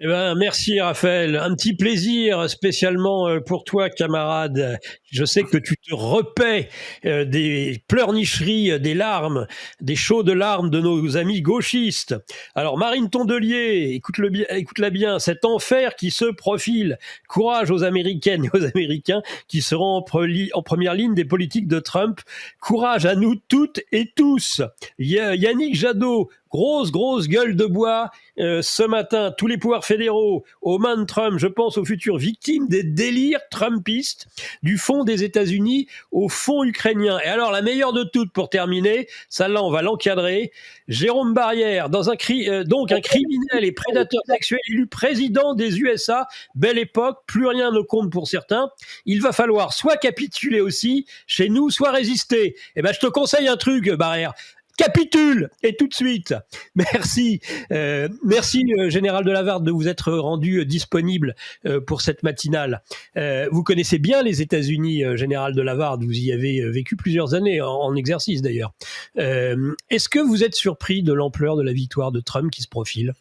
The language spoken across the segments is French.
Eh ben, merci Raphaël. Un petit plaisir spécialement pour toi, camarade. Je sais que tu te repais des pleurnicheries, des larmes, des chaudes larmes de nos amis gauchistes. Alors, Marine Tondelier, écoute-la bien, cet enfer qui se profile. Courage aux Américaines et aux Américains qui seront en première ligne des politiques de Trump. Courage à nous toutes et tous. Yannick Jadot, grosse gueule de bois. Ce matin, tous les pouvoirs fédéraux aux mains de Trump, je pense aux futures victimes des délires trumpistes, du fond des États-Unis au fond ukrainien. Et alors, la meilleure de toutes pour terminer, celle-là, on va l'encadrer. Jérôme Barrière, donc un criminel et prédateur sexuel élu président des USA, belle époque, plus rien ne compte pour certains. Il va falloir soit capituler aussi chez nous, soit résister. Eh ben, je te conseille un truc, Barrière. Capitule et tout de suite. Merci, merci Général de Lavarde de vous être rendu disponible pour cette matinale. Vous connaissez bien les États-Unis, Général de Lavarde. Vous y avez vécu plusieurs années en exercice d'ailleurs. Est-ce que vous êtes surpris de l'ampleur de la victoire de Trump qui se profile?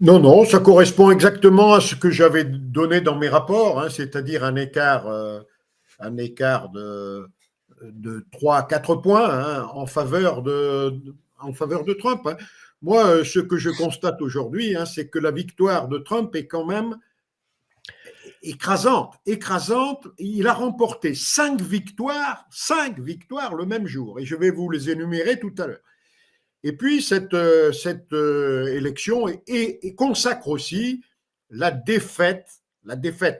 Non, ça correspond exactement à ce que j'avais donné dans mes rapports, hein, c'est-à-dire un écart de 3 à 4 points, hein, en faveur de Trump, hein. Moi, ce que je constate aujourd'hui, hein, c'est que la victoire de Trump est quand même écrasante. Il a remporté 5 victoires le même jour. Et je vais vous les énumérer tout à l'heure. Et puis, cette élection consacre aussi la défaite,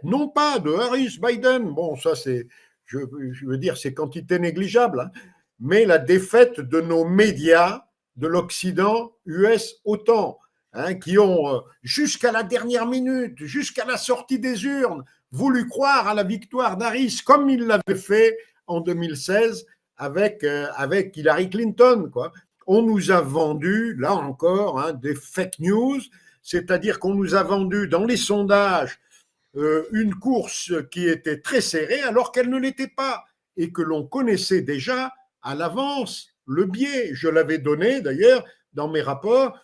non pas de Harris-Biden, bon, ça c'est, je veux dire, c'est quantité négligeable, hein, mais la défaite de nos médias de l'Occident, US-OTAN, hein, qui ont, jusqu'à la dernière minute, jusqu'à la sortie des urnes, voulu croire à la victoire d'Harris, comme il l'avait fait en 2016 avec Hillary Clinton, quoi. On nous a vendu, là encore, hein, des fake news, c'est-à-dire qu'on nous a vendu dans les sondages une course qui était très serrée alors qu'elle ne l'était pas et que l'on connaissait déjà à l'avance le biais. Je l'avais donné d'ailleurs dans mes rapports.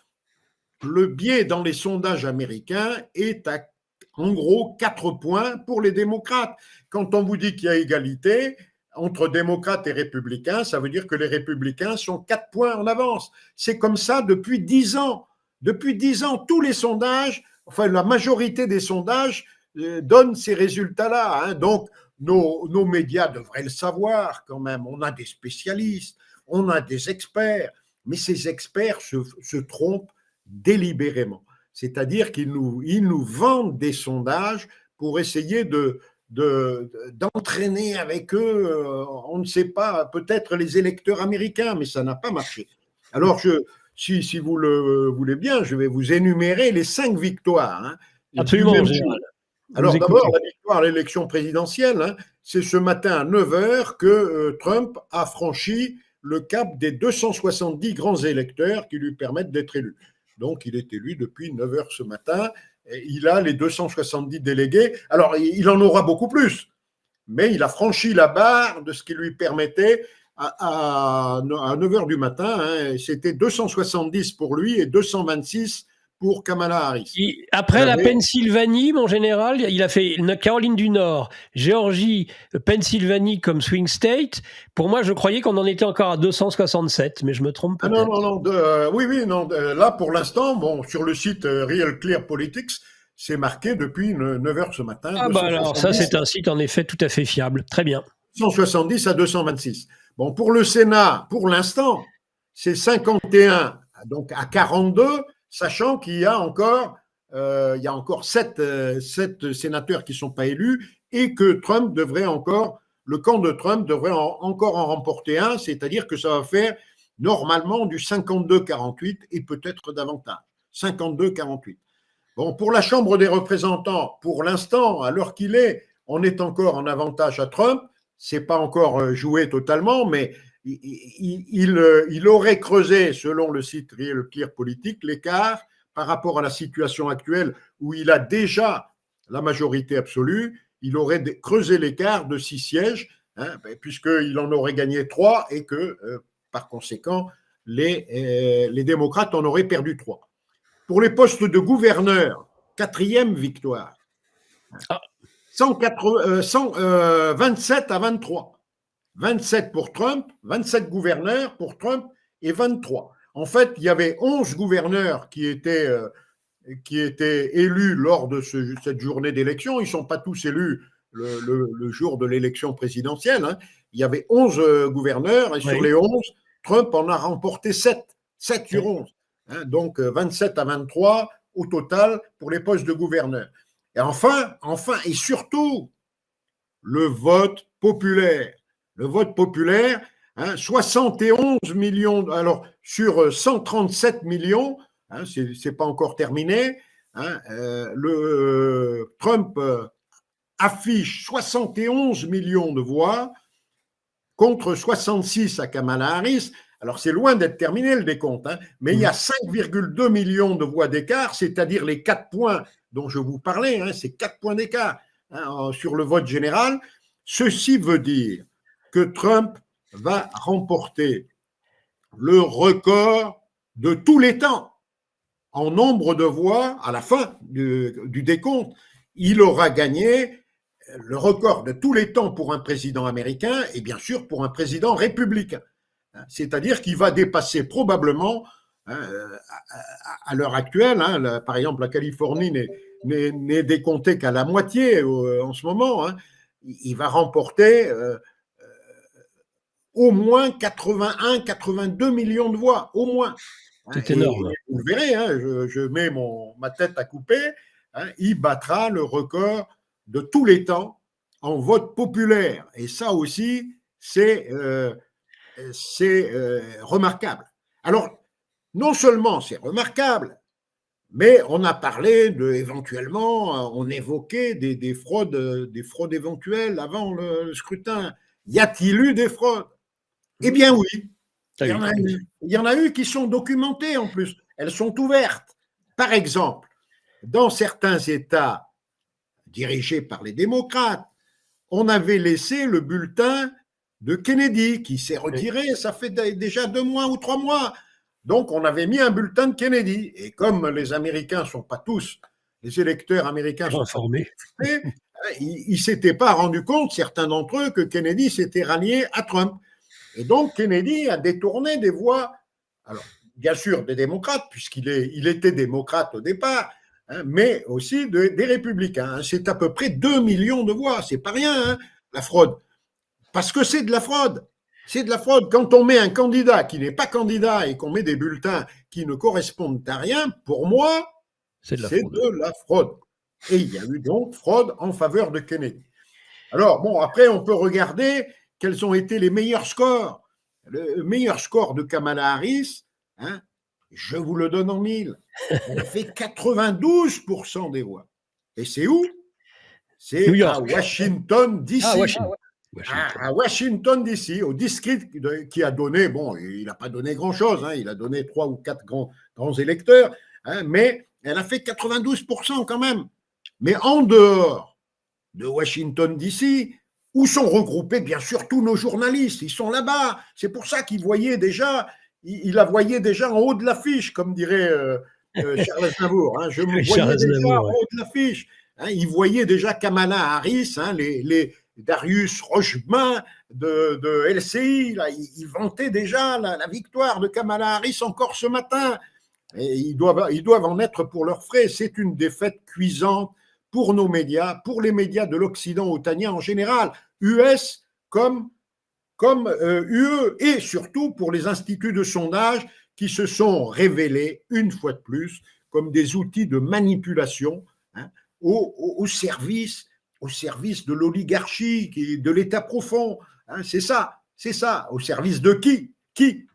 Le biais dans les sondages américains est à en gros 4 points pour les démocrates. Quand on vous dit qu'il y a égalité entre démocrates et républicains, ça veut dire que les républicains sont 4 points en avance. C'est comme ça depuis 10 ans. Depuis 10 ans, tous les sondages, enfin la majorité des sondages donnent ces résultats-là, hein. Donc, nos médias devraient le savoir quand même. On a des spécialistes, on a des experts, mais ces experts se trompent délibérément. C'est-à-dire qu'ils nous vendent des sondages pour essayer d'entraîner avec eux, on ne sait pas, peut-être les électeurs américains, mais ça n'a pas marché. Alors, si vous le voulez bien, je vais vous énumérer les 5 victoires, hein, Absolument, Général. Alors d'abord, la victoire à l'élection présidentielle, hein, c'est ce matin à 9h que Trump a franchi le cap des 270 grands électeurs qui lui permettent d'être élu. Donc il est élu depuis 9h ce matin. Et il a les 270 délégués. Alors il en aura beaucoup plus, mais il a franchi la barre de ce qui lui permettait à 9h du matin. Hein, c'était 270 pour lui et 226 pour Kamala Harris. Après la Pennsylvanie, mon général, il a fait Caroline du Nord, Géorgie, Pennsylvanie comme swing state. Pour moi, je croyais qu'on en était encore à 267, mais je me trompe peut-être. Non. Non. Là, pour l'instant, bon, sur le site Real Clear Politics, c'est marqué depuis 9h ce matin. Ah bah alors, ça, c'est un site en effet tout à fait fiable. Très bien. 170 à 226. Bon, pour le Sénat, pour l'instant, c'est 51 donc à 42, sachant qu'il y a encore 7 sénateurs qui ne sont pas élus et que Trump devrait encore, le camp de Trump devrait encore en remporter un, c'est-à-dire que ça va faire normalement du 52-48 et peut-être davantage. 52-48. Bon, pour la Chambre des représentants, pour l'instant, à l'heure qu'il est, on est encore en avantage à Trump. C'est pas encore joué totalement, mais il aurait creusé, selon le site Real Clear Politique, l'écart par rapport à la situation actuelle où il a déjà la majorité absolue. Il aurait creusé l'écart de 6 sièges, hein, puisqu'il en aurait gagné 3 et que, par conséquent, les démocrates en auraient perdu 3. Pour les postes de gouverneur, quatrième victoire. Ah. 27 à 23. 27 pour Trump, 27 gouverneurs pour Trump et 23. En fait, il y avait 11 gouverneurs qui étaient élus lors de cette journée d'élection. Ils ne sont pas tous élus le jour de l'élection présidentielle. Hein. Il y avait 11 gouverneurs et sur les 11, Trump en a remporté 7. 7 sur 11. Hein. Donc 27 à 23 au total pour les postes de gouverneurs. Et enfin, et surtout, le vote populaire. Le vote populaire, hein, 71 millions, alors sur 137 millions, hein, c'est pas encore terminé, hein, Trump affiche 71 millions de voix contre 66 à Kamala Harris. Alors c'est loin d'être terminé le décompte, hein, mais il y a 5,2 millions de voix d'écart, c'est-à-dire les 4 points dont je vous parlais, hein, c'est 4 points d'écart hein, sur le vote général. Ceci veut dire que Trump va remporter le record de tous les temps en nombre de voix à la fin du décompte. Il aura gagné le record de tous les temps pour un président américain et bien sûr pour un président républicain. C'est-à-dire qu'il va dépasser probablement, à l'heure actuelle, hein, par exemple la Californie n'est décomptée qu'à la moitié en ce moment, hein, il va remporter au moins 82 millions de voix, au moins. C'est énorme. Et vous le verrez, hein, je mets ma tête à couper, hein, il battra le record de tous les temps en vote populaire. Et ça aussi, c'est remarquable. Alors, non seulement c'est remarquable, mais on a parlé éventuellement, on évoquait des fraudes éventuelles avant le scrutin. Y a-t-il eu des fraudes? Eh bien oui, il y en a eu qui sont documentées en plus. Elles sont ouvertes. Par exemple, dans certains États dirigés par les démocrates, on avait laissé le bulletin de Kennedy qui s'est retiré, ça fait déjà 2 mois ou 3 mois. Donc on avait mis un bulletin de Kennedy. Et comme les Américains ne sont pas tous, les électeurs américains sont informés, ils ne s'étaient pas rendus compte, certains d'entre eux, que Kennedy s'était rallié à Trump. Et donc, Kennedy a détourné des voix, alors, bien sûr, des démocrates, puisqu'il était démocrate au départ, hein, mais aussi des républicains. C'est à peu près 2 millions de voix. C'est pas rien, hein, la fraude. Parce que c'est de la fraude. C'est de la fraude. Quand on met un candidat qui n'est pas candidat et qu'on met des bulletins qui ne correspondent à rien, pour moi, c'est de la fraude. Et il y a eu donc fraude en faveur de Kennedy. Alors, bon, après, on peut regarder quels ont été les meilleurs scores. Le meilleur score de Kamala Harris, hein, je vous le donne en 1000. Elle a fait 92% des voix. Et c'est où? C'est à Washington, D.C. À Washington, D.C., au district qui a donné, bon, il n'a pas donné grand-chose, hein, il a donné 3 ou 4 grands électeurs, hein, mais elle a fait 92% quand même. Mais en dehors de Washington, D.C., où sont regroupés bien sûr tous nos journalistes, ils sont là-bas. C'est pour ça qu'il voyait déjà, il la voyait déjà en haut de l'affiche, comme dirait Charles Aznavour. Hein. Je me voyais déjà en haut de l'affiche. Hein. Il voyait déjà Kamala Harris, hein, les Darius Rochemin de LCI, là, ils vantaient déjà la victoire de Kamala Harris encore ce matin. Et ils doivent en être pour leurs frais. C'est une défaite cuisante pour nos médias, pour les médias de l'Occident otanien en général, US comme UE, et surtout pour les instituts de sondage qui se sont révélés, une fois de plus, comme des outils de manipulation, hein, au service de l'oligarchie, de l'État profond. Hein, c'est ça. Au service de qui? Qui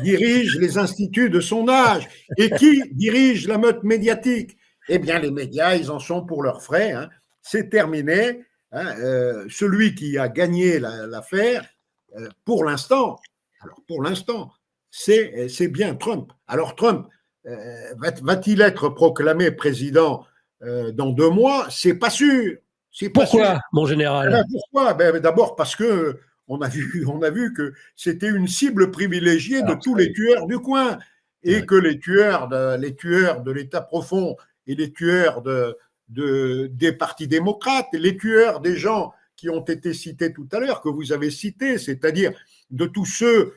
dirige les instituts de sondage et qui dirige la meute médiatique? Eh bien, les médias, ils en sont pour leurs frais. Hein. C'est terminé. Hein. Celui qui a gagné l'affaire, pour l'instant, c'est bien Trump. Alors, Trump, va-t-il être proclamé président dans 2 mois? C'est pas sûr. Pourquoi, mon général? Pourquoi? D'abord parce que on a vu que c'était une cible privilégiée de tous les tueurs du coin et que les tueurs de l'État profond et les tueurs des partis démocrates, et les tueurs des gens qui ont été cités tout à l'heure, que vous avez cités, c'est-à-dire de tous ceux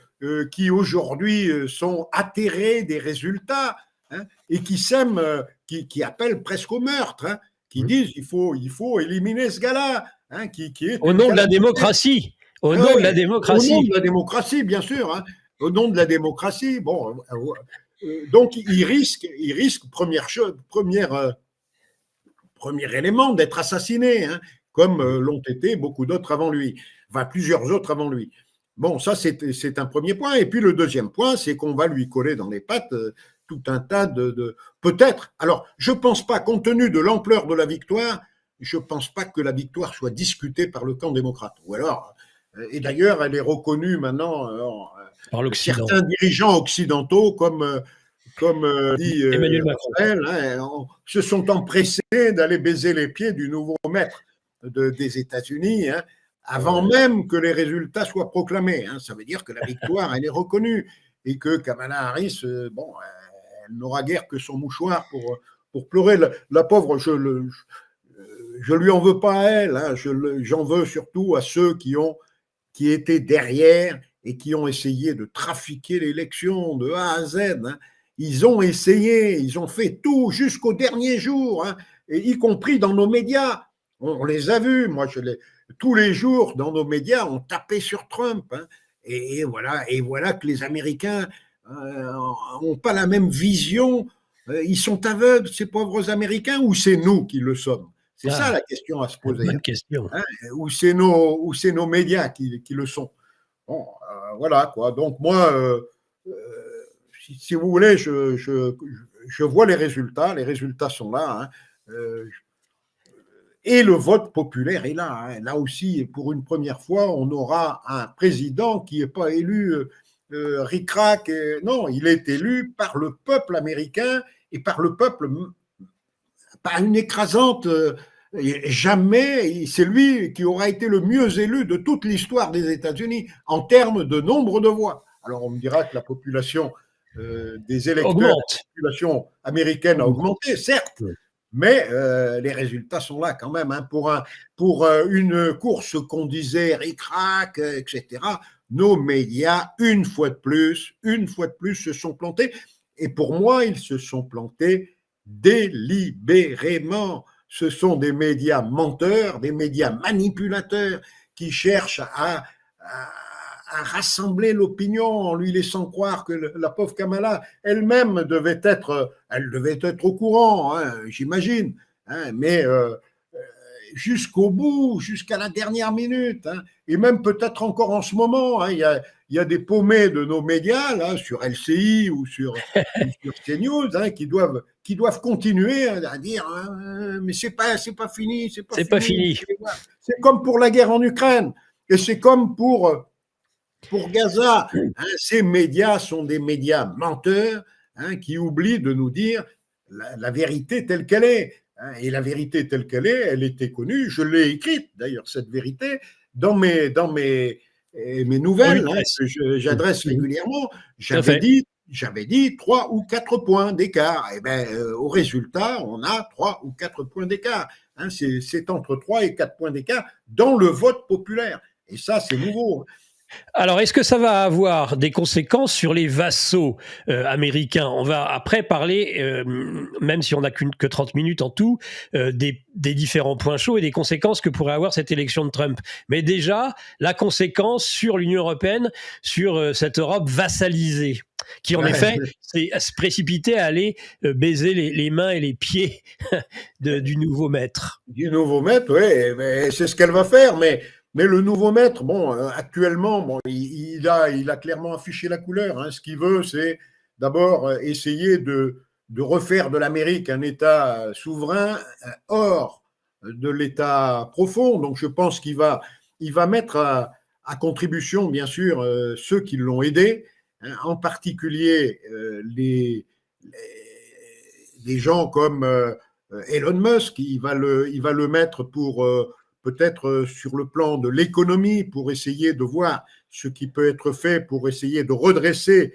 qui aujourd'hui sont atterrés des résultats, hein, et qui s'aiment, qui appellent presque au meurtre, hein, qui disent il faut éliminer ce gars-là, hein, qui est au nom de la démocratie. Au nom de la démocratie. Au nom de la démocratie, bien sûr. Hein, au nom de la démocratie. Bon, donc il risque premier élément d'être assassiné, hein, comme l'ont été beaucoup d'autres avant lui, enfin plusieurs autres avant lui. Bon, ça c'est un premier point. Et puis le deuxième point, c'est qu'on va lui coller dans les pattes tout un tas de peut-être. Alors, je ne pense pas, compte tenu de l'ampleur de la victoire, je ne pense pas que la victoire soit discutée par le camp démocrate. Ou alors, et d'ailleurs, elle est reconnue maintenant par certains dirigeants occidentaux comme dit Emmanuel Macron, se sont empressés d'aller baiser les pieds du nouveau maître des États-Unis, hein, avant même que les résultats soient proclamés. Hein. Ça veut dire que la victoire, elle est reconnue et que Kamala Harris, elle n'aura guère que son mouchoir pour pleurer. La pauvre, je lui en veux pas à elle, hein, j'en veux surtout à ceux qui étaient derrière et qui ont essayé de trafiquer l'élection de A à Z. Hein. Ils ont essayé, ils ont fait tout jusqu'au dernier jour, hein, et y compris dans nos médias. On les a vus, moi tous les jours dans nos médias, on tapait sur Trump. Hein, et voilà que les Américains n'ont pas la même vision. Ils sont aveugles, ces pauvres Américains, ou c'est nous qui le sommes? C'est ça la question à se poser. Bonne question. Hein, ou c'est nos médias qui le sont. Bon, voilà quoi. Donc moi, si vous voulez, je vois les résultats. Les résultats sont là. Hein, et le vote populaire est là. Hein. Là aussi, pour une première fois, on aura un président qui n'est pas élu ric-rac. Non, il est élu par le peuple américain et par le peuple, par une écrasante. Jamais, c'est lui qui aura été le mieux élu de toute l'histoire des États-Unis en termes de nombre de voix. Alors on me dira que la population des électeurs, la population américaine a augmenté, certes, mais les résultats sont là quand même. Hein, pour une course qu'on disait ric-rac, etc., nos médias, une fois de plus, se sont plantés. Et pour moi, ils se sont plantés délibérément. Ce sont des médias menteurs, des médias manipulateurs qui cherchent à rassembler l'opinion en lui laissant croire que la pauvre Kamala elle-même devait être au courant, hein, j'imagine, hein, mais jusqu'au bout, jusqu'à la dernière minute, hein, et même peut-être encore en ce moment, hein, il y a des paumés de nos médias là, sur LCI ou sur CNews, hein, qui doivent continuer à dire mais c'est pas fini, c'est pas fini. C'est comme pour la guerre en Ukraine et c'est comme pour Gaza. Hein, ces médias sont des médias menteurs, hein, qui oublient de nous dire la vérité telle qu'elle est. Et la vérité telle qu'elle est, elle était connue. Je l'ai écrite d'ailleurs, cette vérité, dans mes nouvelles, hein, que j'adresse régulièrement. J'avais dit 3 ou 4 points d'écart. Et bien, au résultat, on a 3 ou 4 points d'écart. Hein, c'est entre 3 et 4 points d'écart dans le vote populaire. Et ça, c'est nouveau. Alors, est-ce que ça va avoir des conséquences sur les vassaux américains? On va après parler, même si on n'a que 30 minutes en tout, des différents points chauds et des conséquences que pourrait avoir cette élection de Trump. Mais déjà, la conséquence sur l'Union européenne, sur cette Europe vassalisée, qui en effet s'est précipitée à aller baiser les mains et les pieds du nouveau maître. Du nouveau maître, oui, c'est ce qu'elle va faire, mais le nouveau maître, bon, actuellement, bon, il a clairement affiché la couleur. Hein. Ce qu'il veut, c'est d'abord essayer de refaire de l'Amérique un État souverain hors de l'État profond. Donc, je pense qu'il va mettre à contribution, bien sûr, ceux qui l'ont aidé, hein, en particulier les gens comme Elon Musk. Il va le mettre pour peut-être sur le plan de l'économie, pour essayer de voir ce qui peut être fait pour essayer de redresser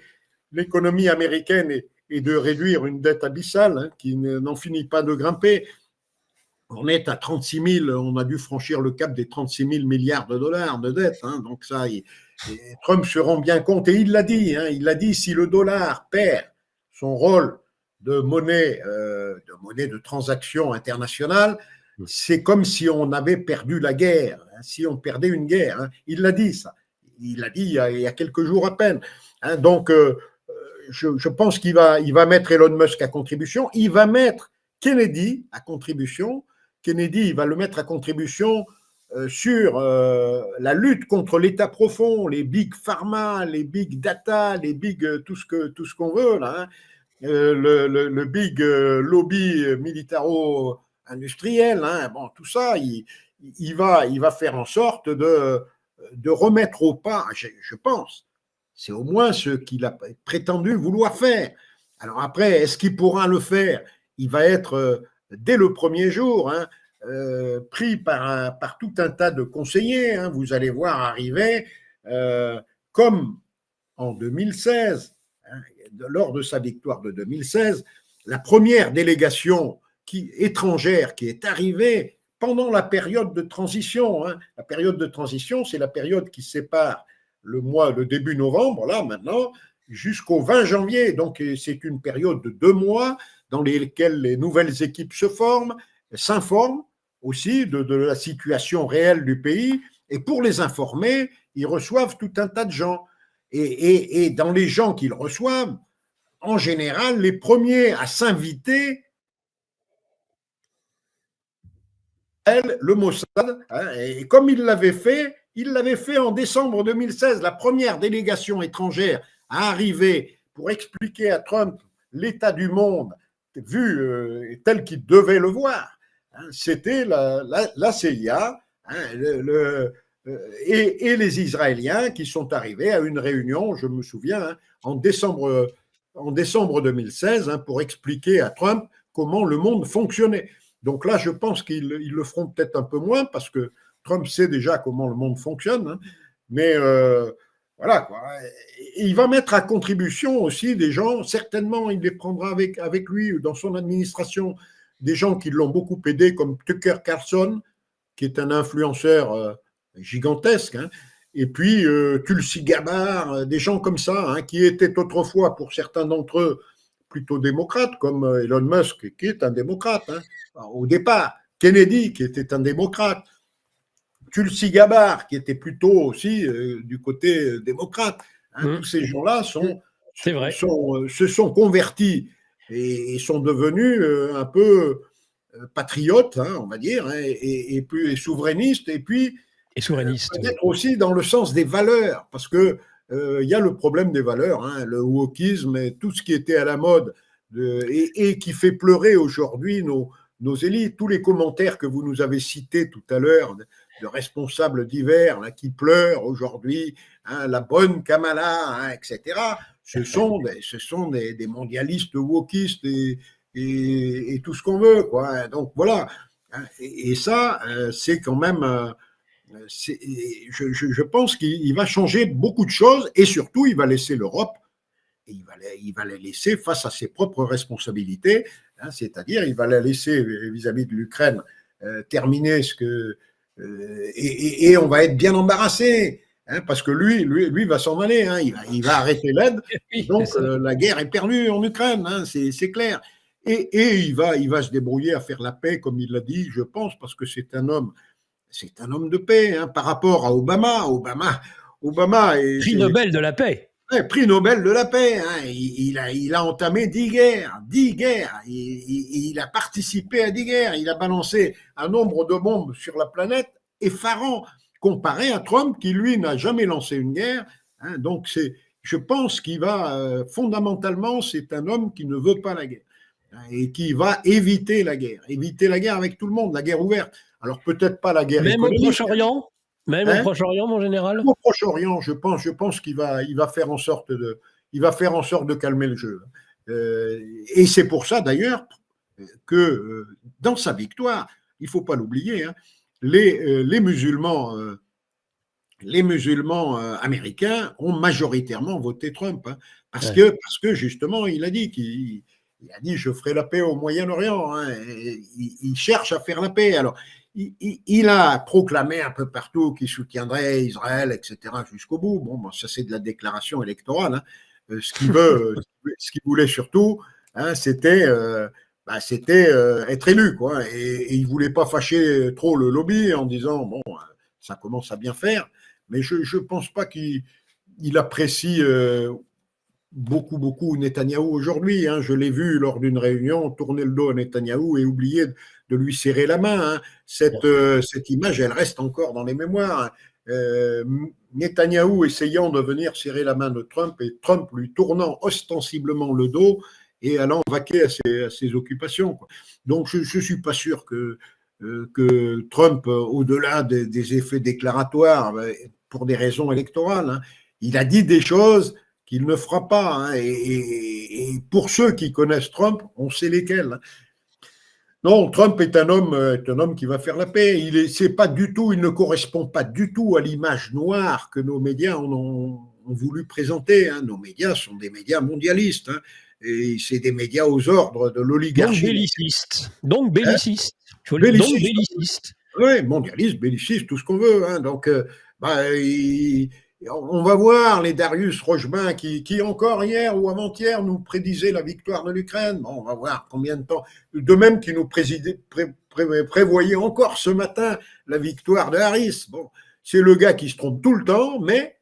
l'économie américaine et de réduire une dette abyssale hein, qui n'en finit pas de grimper. On est à 36 000, on a dû franchir le cap des 36 000 milliards de dollars de dette. Hein, donc ça, Trump se rend bien compte, et il l'a dit, hein, si le dollar perd son rôle de monnaie de transaction internationale, c'est comme si on avait perdu la guerre, hein, si on perdait une guerre. Hein. Il l'a dit, ça. Il l'a dit il y a quelques jours à peine. Hein, donc, je pense qu'il va mettre Elon Musk à contribution. Il va mettre Kennedy à contribution. Kennedy, il va le mettre à contribution sur la lutte contre l'État profond, les big pharma, les big data, les big tout ce qu'on veut là. Hein. Le big lobby militaro-industriel. Hein. Bon, tout ça, il va faire en sorte de remettre au pas, je pense. C'est au moins ce qu'il a prétendu vouloir faire. Alors après, est-ce qu'il pourra le faire? Il va être, dès le premier jour, hein, pris par tout un tas de conseillers. Hein. Vous allez voir arriver, comme en 2016, hein, lors de sa victoire de 2016, la première délégation étrangère qui est arrivée pendant la période de transition. Hein. La période de transition, c'est la période qui sépare le début novembre, là maintenant, jusqu'au 20 janvier. Donc c'est une période de 2 mois dans lesquelles les nouvelles équipes se forment, s'informent aussi de la situation réelle du pays. Et pour les informer, ils reçoivent tout un tas de gens. Et dans les gens qu'ils reçoivent, en général, les premiers à s'inviter, le Mossad, hein, et comme il l'avait fait en décembre 2016, la première délégation étrangère à arriver pour expliquer à Trump l'état du monde vu tel qu'il devait le voir. Hein, c'était la CIA hein, et les Israéliens qui sont arrivés à une réunion, je me souviens, hein, en décembre 2016, hein, pour expliquer à Trump comment le monde fonctionnait. Donc là, je pense qu'ils le feront peut-être un peu moins parce que Trump sait déjà comment le monde fonctionne. Hein, mais voilà, quoi. Et il va mettre à contribution aussi des gens, certainement il les prendra avec lui dans son administration, des gens qui l'ont beaucoup aidé, comme Tucker Carlson, qui est un influenceur gigantesque, hein, et puis Tulsi Gabbard, des gens comme ça, hein, qui étaient autrefois, pour certains d'entre eux, plutôt démocrates, comme Elon Musk, qui est un démocrate, hein, au départ, Kennedy, qui était un démocrate, Tulsi Gabbard, qui était plutôt aussi du côté démocrate. Hein, tous ces gens-là se sont convertis et sont devenus un peu patriotes, hein, on va dire, hein, et souverainistes, et puis peut-être aussi dans le sens des valeurs, parce que y a le problème des valeurs, hein, le wokisme et tout ce qui était à la mode et qui fait pleurer aujourd'hui nos élites. Tous les commentaires que vous nous avez cités tout à l'heure de responsables divers là, qui pleurent aujourd'hui, hein, la bonne Kamala, hein, etc. Ce sont des mondialistes wokistes et tout ce qu'on veut, quoi. Donc voilà. Et ça, c'est quand même. Je pense qu'il va changer beaucoup de choses et surtout, il va laisser l'Europe, et il va la laisser face à ses propres responsabilités, hein, c'est-à-dire il va la laisser vis-à-vis de l'Ukraine terminer et on va être bien embarrassé, hein, parce que lui va s'en aller, hein, il va arrêter l'aide, donc la guerre est perdue en Ukraine, hein, c'est clair. Et il va se débrouiller à faire la paix, comme il l'a dit, je pense, parce que c'est un homme de paix, hein, par rapport à Obama. Obama est prix Nobel de la paix. Ouais, prix Nobel de la paix. Hein. Il a entamé 10 guerres. Il a participé à 10 guerres. Il a balancé un nombre de bombes sur la planète effarant, comparé à Trump, qui lui n'a jamais lancé une guerre. Hein. Donc je pense qu'il va, fondamentalement, c'est un homme qui ne veut pas la guerre, hein, et qui va éviter la guerre avec tout le monde, la guerre ouverte. Alors peut-être pas la guerre économique. Même au Proche-Orient, au Proche-Orient, mon général. Au Proche-Orient, je pense qu'il va faire en sorte de calmer le jeu. Et c'est pour ça d'ailleurs que dans sa victoire, il faut pas l'oublier, hein, les musulmans américains ont majoritairement voté Trump. Hein. Ouais. Parce que justement, il a dit je ferai la paix au Moyen-Orient. Hein, il cherche à faire la paix. Alors, il a proclamé un peu partout qu'il soutiendrait Israël, etc., jusqu'au bout. Bon, ça, c'est de la déclaration électorale. Hein. Ce qu'il voulait surtout, hein, c'était être élu, quoi. Et il ne voulait pas fâcher trop le lobby en disant bon, ça commence à bien faire. Mais je ne pense pas qu'il apprécie beaucoup Netanyahou aujourd'hui. Hein. Je l'ai vu lors d'une réunion tourner le dos à Netanyahou et oublier de lui serrer la main. Hein. Cette image, elle reste encore dans les mémoires. Hein. Netanyahou essayant de venir serrer la main de Trump et Trump lui tournant ostensiblement le dos et allant vaquer à ses occupations. Quoi. Donc je ne suis pas sûr que Trump, au-delà des effets déclaratoires, pour des raisons électorales, hein, il a dit des choses qu'il ne fera pas. Hein, et pour ceux qui connaissent Trump, on sait lesquels. Hein. Non, Trump est un homme qui va faire la paix. C'est pas du tout, il ne correspond pas du tout à l'image noire que nos médias ont voulu présenter. Hein. Nos médias sont des médias mondialistes. Hein, et c'est des médias aux ordres de Donc l'oligarchie. belliciste. Donc belliciste. Hein, belliciste. Donc belliciste. Oui, mondialiste, belliciste, tout ce qu'on veut. Hein. Donc, on va voir les Darius Rochebain qui encore hier ou avant-hier nous prédisaient la victoire de l'Ukraine. Bon, on va voir combien de temps. De même qu'ils nous prévoyaient encore ce matin la victoire de Harris. Bon, c'est le gars qui se trompe tout le temps, mais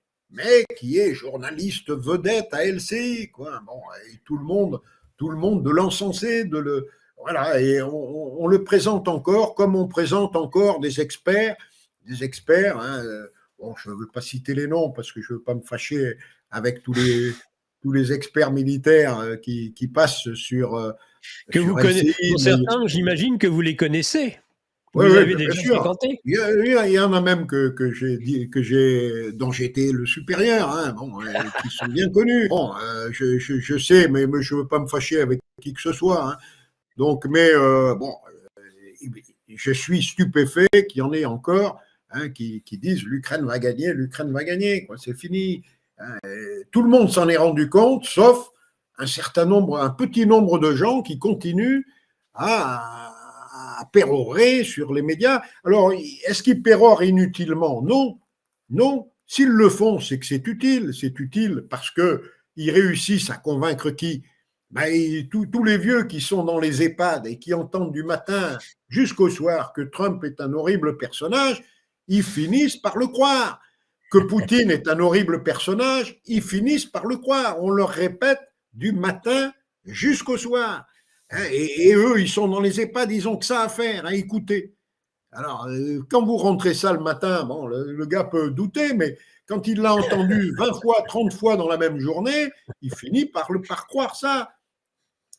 qui est journaliste vedette à LCI, quoi. Bon, et tout le monde de l'encenser, voilà, et on le présente encore comme on présente encore des experts. Hein, bon, je ne veux pas citer les noms parce que je ne veux pas me fâcher avec tous les experts militaires qui passent sur vous LCI. Pour certains, j'imagine que vous les connaissez. Vous les avez déjà fréquentés. Il y en a même dont j'étais le supérieur, hein, qui sont bien connus. Bon, je sais, mais je ne veux pas me fâcher avec qui que ce soit. Hein. Donc, je suis stupéfait qu'il y en ait encore. Hein, qui disent l'Ukraine va gagner, quoi, c'est fini. Hein, tout le monde s'en est rendu compte, sauf un petit nombre de gens qui continuent à pérorer sur les médias. Alors, est-ce qu'ils pérorent inutilement? Non. S'ils le font, c'est que c'est utile. C'est utile parce qu'ils réussissent à convaincre qui? Tous les vieux qui sont dans les EHPAD et qui entendent du matin jusqu'au soir que Trump est un horrible personnage, ils finissent par le croire. Que Poutine est un horrible personnage, ils finissent par le croire. On leur répète du matin jusqu'au soir. Et eux, ils sont dans les EHPAD, ils ont que ça à faire, à écouter. Alors, quand vous rentrez ça le matin, bon, le gars peut douter, mais quand il l'a entendu 20 fois, 30 fois dans la même journée, il finit par croire ça.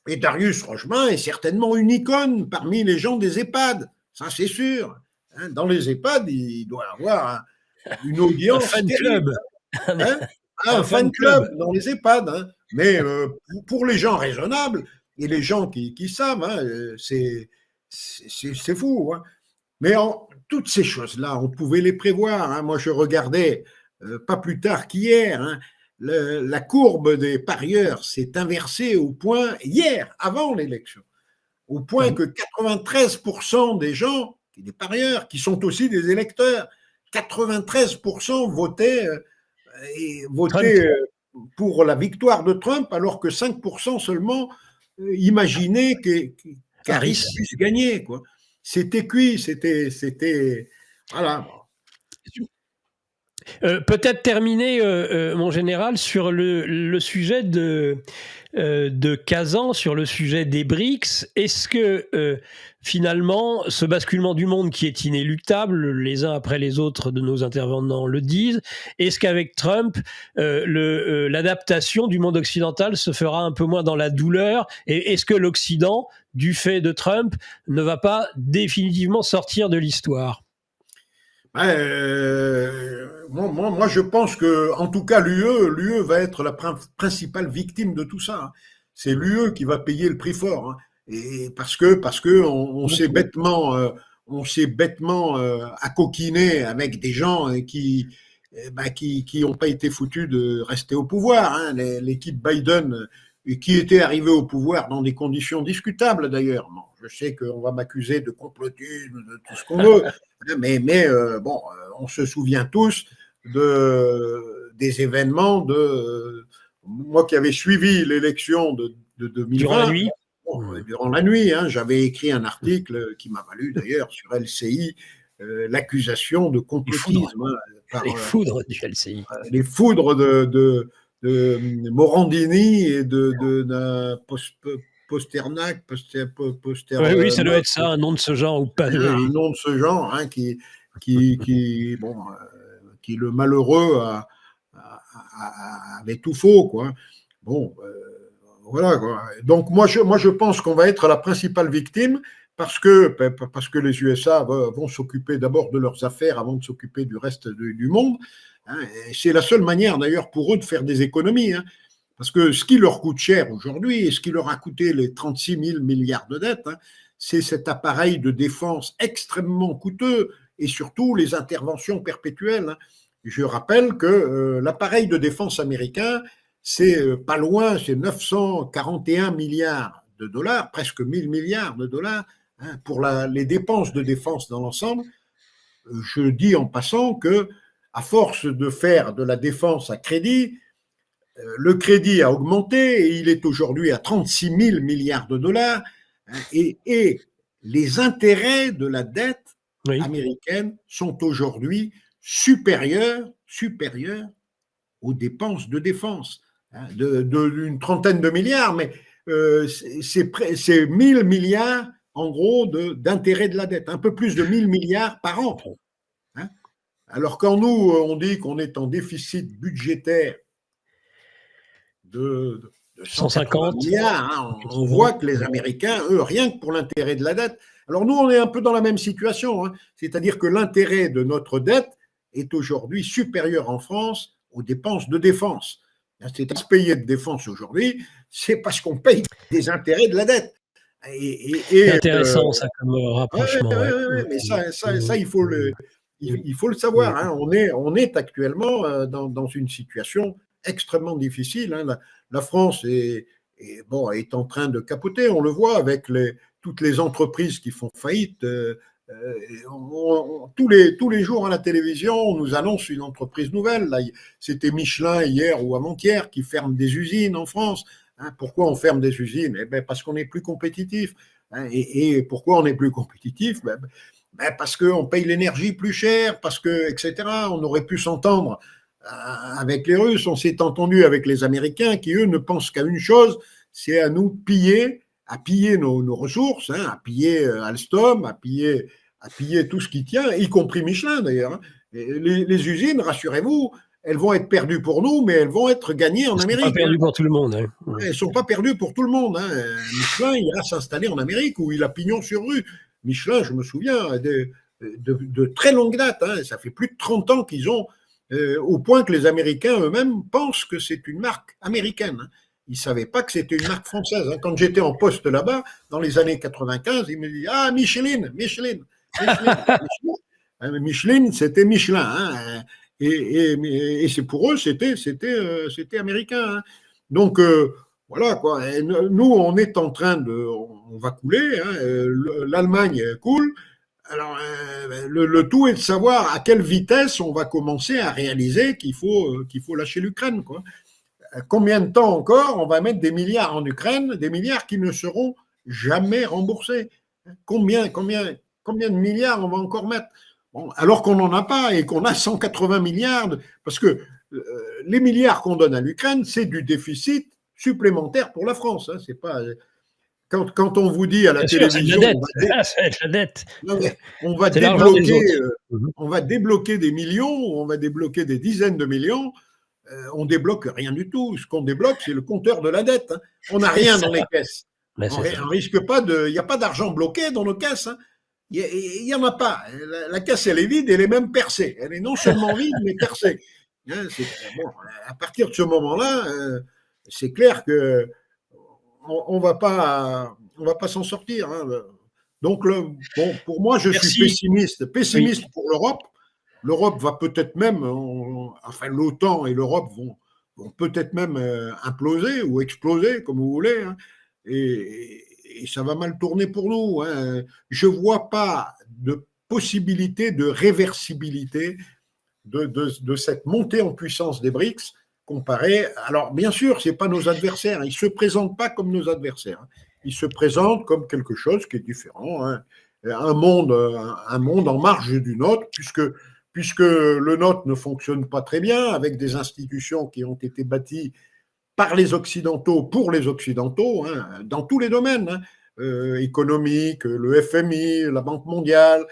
Et Darius Rochebain est certainement une icône parmi les gens des EHPAD, ça c'est sûr. Hein, dans les EHPAD, il doit avoir une audience. Un fan club. Hein, un fan club dans les EHPAD. Hein. Mais pour les gens raisonnables et les gens qui savent, hein, c'est fou. Hein. Mais toutes ces choses-là, on pouvait les prévoir. Hein. Moi, je regardais pas plus tard qu'hier. Hein, la courbe des parieurs s'est inversée au point, hier, avant l'élection, au point que 93% des gens, des parieurs, qui sont aussi des électeurs, 93% votaient pour la victoire de Trump, alors que 5% seulement imaginaient qu'Harris puisse gagner. Quoi. C'était cuit, c'était voilà. Peut-être terminer, mon général, sur le sujet de Kazan, sur le sujet des BRICS. Est-ce que finalement, ce basculement du monde qui est inéluctable, les uns après les autres de nos intervenants le disent, est-ce qu'avec Trump, l'adaptation du monde occidental se fera un peu moins dans la douleur? Et est-ce que l'Occident, du fait de Trump, ne va pas définitivement sortir de l'histoire? Moi, je pense que, en tout cas, l'UE va être la principale victime de tout ça. Hein. C'est l'UE qui va payer le prix fort. Hein. Et parce que on s'est bêtement, accoquiné avec des gens qui qui n'ont pas été foutus de rester au pouvoir. Hein. L'équipe Biden, qui était arrivée au pouvoir dans des conditions discutables d'ailleurs. Bon, je sais qu'on va m'accuser de complotisme, de tout ce qu'on veut, mais bon, on se souvient tous des événements moi qui avais suivi l'élection de 2020. Durant la nuit. Durant la nuit, hein, j'avais écrit un article qui m'a valu d'ailleurs sur LCI l'accusation de complotisme. Les foudres du LCI. Les foudres de Morandini et de Posternak. Oui, ça doit être ça, un nom de ce genre ou pas. Un nom de ce genre, hein, qui le malheureux avait tout faux, quoi. Bon, voilà, quoi. Donc moi je pense qu'on va être la principale victime parce que les USA vont s'occuper d'abord de leurs affaires avant de s'occuper du reste du monde. Hein. C'est la seule manière d'ailleurs pour eux de faire des économies. Hein. Parce que ce qui leur coûte cher aujourd'hui et ce qui leur a coûté les 36 000 milliards de dettes, hein, c'est cet appareil de défense extrêmement coûteux et surtout les interventions perpétuelles. Hein. Je rappelle que l'appareil de défense américain, c'est pas loin, c'est 941 milliards de dollars, presque 1000 milliards de dollars, hein, pour les dépenses de défense dans l'ensemble. Je dis en passant que, à force de faire de la défense à crédit, le crédit a augmenté et il est aujourd'hui à 36 000 milliards de dollars, hein, et les intérêts de la dette américaine sont aujourd'hui supérieurs aux dépenses de défense, hein, d'une trentaine de milliards, mais c'est 1000 milliards en gros d'intérêts de la dette, un peu plus de 1000 milliards par an. Hein. Alors quand nous, on dit qu'on est en déficit budgétaire de 150 milliards, hein, on voit que les Américains, eux, rien que pour l'intérêt de la dette. Alors nous, on est un peu dans la même situation, hein, c'est-à-dire que l'intérêt de notre dette est aujourd'hui supérieur en France aux dépenses de défense. C'est à se payer de défense aujourd'hui, c'est parce qu'on paye des intérêts de la dette. C'est intéressant ça comme rapprochement. Mais ça il faut le savoir. Hein. On est actuellement dans une situation extrêmement difficile. Hein. La France est en train de capoter, on le voit avec toutes les entreprises qui font faillite. Tous les jours à la télévision, on nous annonce une entreprise nouvelle. Là, c'était Michelin hier ou avant-hier qui ferme des usines en France. Hein, pourquoi on ferme des usines? Parce qu'on n'est plus compétitif. Hein, et pourquoi on n'est plus compétitif? Parce qu'on paye l'énergie plus cher, etc. On aurait pu s'entendre avec les Russes, on s'est entendu avec les Américains qui, eux, ne pensent qu'à une chose, c'est à nous piller, nos ressources, hein, à piller Alstom, à piller tout ce qui tient, y compris Michelin d'ailleurs. Hein. Les usines, rassurez-vous, elles vont être perdues pour nous, mais elles vont être gagnées en Amérique. Elles ne sont pas perdues pour tout le monde. Hein. Elles ne sont pas perdues pour tout le monde. Hein. Michelin, il ira s'installer en Amérique où il a pignon sur rue. Michelin, je me souviens, de très longue date, hein, ça fait plus de 30 ans qu'ils ont, au point que les Américains eux-mêmes pensent que c'est une marque américaine. Hein. Ils ne savaient pas que c'était une marque française. Hein. Quand j'étais en poste là-bas, dans les années 95, ils me disaient « Ah, Michelin !» Michelin, c'était Michelin. Hein. Et c'est pour eux, c'était américain. Hein. Donc, voilà, quoi. Et nous, on est en train on va couler. Hein. L'Allemagne coule. Alors, le tout est de savoir à quelle vitesse on va commencer à réaliser qu'il faut lâcher l'Ukraine, quoi. Combien de temps encore on va mettre des milliards en Ukraine, des milliards qui ne seront jamais remboursés? Combien de milliards on va encore mettre? Bon, alors qu'on n'en a pas et qu'on a 180 milliards, parce que les milliards qu'on donne à l'Ukraine, c'est du déficit supplémentaire pour la France. Hein, c'est pas... Quand on vous dit à la télévision, c'est la dette. On va débloquer des millions, on va débloquer des dizaines de millions, on débloque rien du tout. Ce qu'on débloque, c'est le compteur de la dette. Hein. On n'a rien dans les caisses. On risque pas il n'y a pas d'argent bloqué dans nos caisses. Hein. Il n'y en a pas. La caisse, elle est vide, elle est même percée. Elle est non seulement vide, mais percée. Hein, bon, à partir de ce moment-là, c'est clair que on va pas s'en sortir. Hein. Donc, pour moi, je suis pessimiste pour l'Europe. L'Europe va peut-être même, enfin l'OTAN et l'Europe vont peut-être même imploser ou exploser, comme vous voulez, hein, et ça va mal tourner pour nous. Hein. Je ne vois pas de possibilité de réversibilité de cette montée en puissance des BRICS comparé. Alors, bien sûr, ce n'est pas nos adversaires. Ils ne se présentent pas comme nos adversaires. Ils se présentent comme quelque chose qui est différent. Hein. Un monde en marge du nôtre, puisque le nôtre ne fonctionne pas très bien, avec des institutions qui ont été bâties par les Occidentaux, pour les Occidentaux, hein, dans tous les domaines, hein, économiques, le FMI, la Banque mondiale,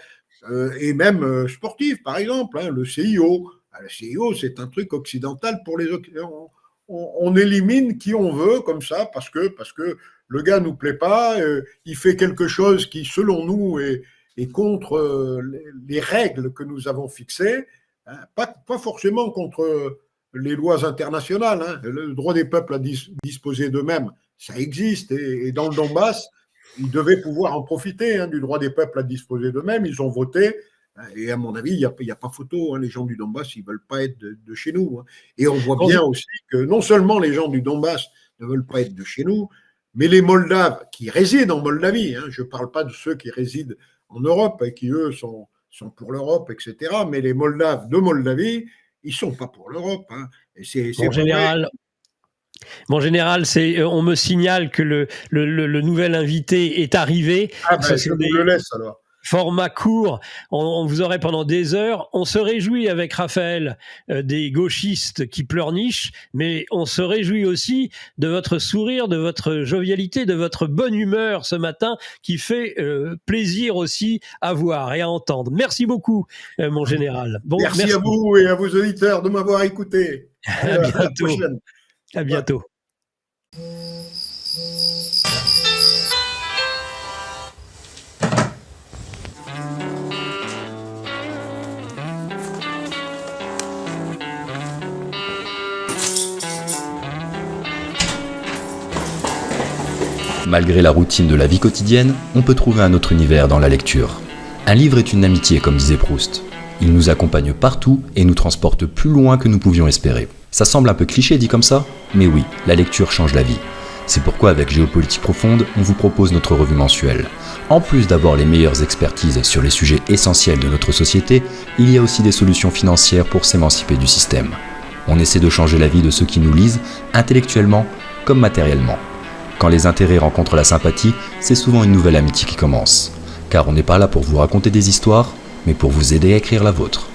et même sportif, par exemple, hein, le CIO. Le CIO, c'est un truc occidental pour les Occidentaux. On élimine qui on veut comme ça parce que le gars nous plaît pas, il fait quelque chose qui, selon nous, est contre les règles que nous avons fixées, hein, pas forcément contre les lois internationales. Hein. Le droit des peuples à disposer d'eux-mêmes, ça existe, et dans le Donbass, ils devaient pouvoir en profiter, hein, du droit des peuples à disposer d'eux-mêmes. Ils ont voté. Et à mon avis, il n'y a pas photo. Hein, les gens du Donbass, ils ne veulent pas être de chez nous. Hein. Et on voit bien aussi que non seulement les gens du Donbass ne veulent pas être de chez nous, mais les Moldaves qui résident en Moldavie, hein, je ne parle pas de ceux qui résident en Europe et qui, eux, sont pour l'Europe, etc. Mais les Moldaves de Moldavie, ils ne sont pas pour l'Europe. Hein. Et c'est en général, Mon général, on me signale que le nouvel invité est arrivé. Ah ben, je vous le laisse alors. Format court, on vous aurait pendant des heures. On se réjouit avec Raphaël des gauchistes qui pleurnichent, mais on se réjouit aussi de votre sourire, de votre jovialité, de votre bonne humeur ce matin qui fait plaisir aussi à voir et à entendre. Merci beaucoup, mon général. Bon, merci à vous et à vos auditeurs de m'avoir écouté. À bientôt. À bientôt. Malgré la routine de la vie quotidienne, on peut trouver un autre univers dans la lecture. Un livre est une amitié, comme disait Proust. Il nous accompagne partout et nous transporte plus loin que nous pouvions espérer. Ça semble un peu cliché dit comme ça, mais oui, la lecture change la vie. C'est pourquoi avec Géopolitique Profonde, on vous propose notre revue mensuelle. En plus d'avoir les meilleures expertises sur les sujets essentiels de notre société, il y a aussi des solutions financières pour s'émanciper du système. On essaie de changer la vie de ceux qui nous lisent, intellectuellement comme matériellement. Quand les intérêts rencontrent la sympathie, c'est souvent une nouvelle amitié qui commence. Car on n'est pas là pour vous raconter des histoires, mais pour vous aider à écrire la vôtre.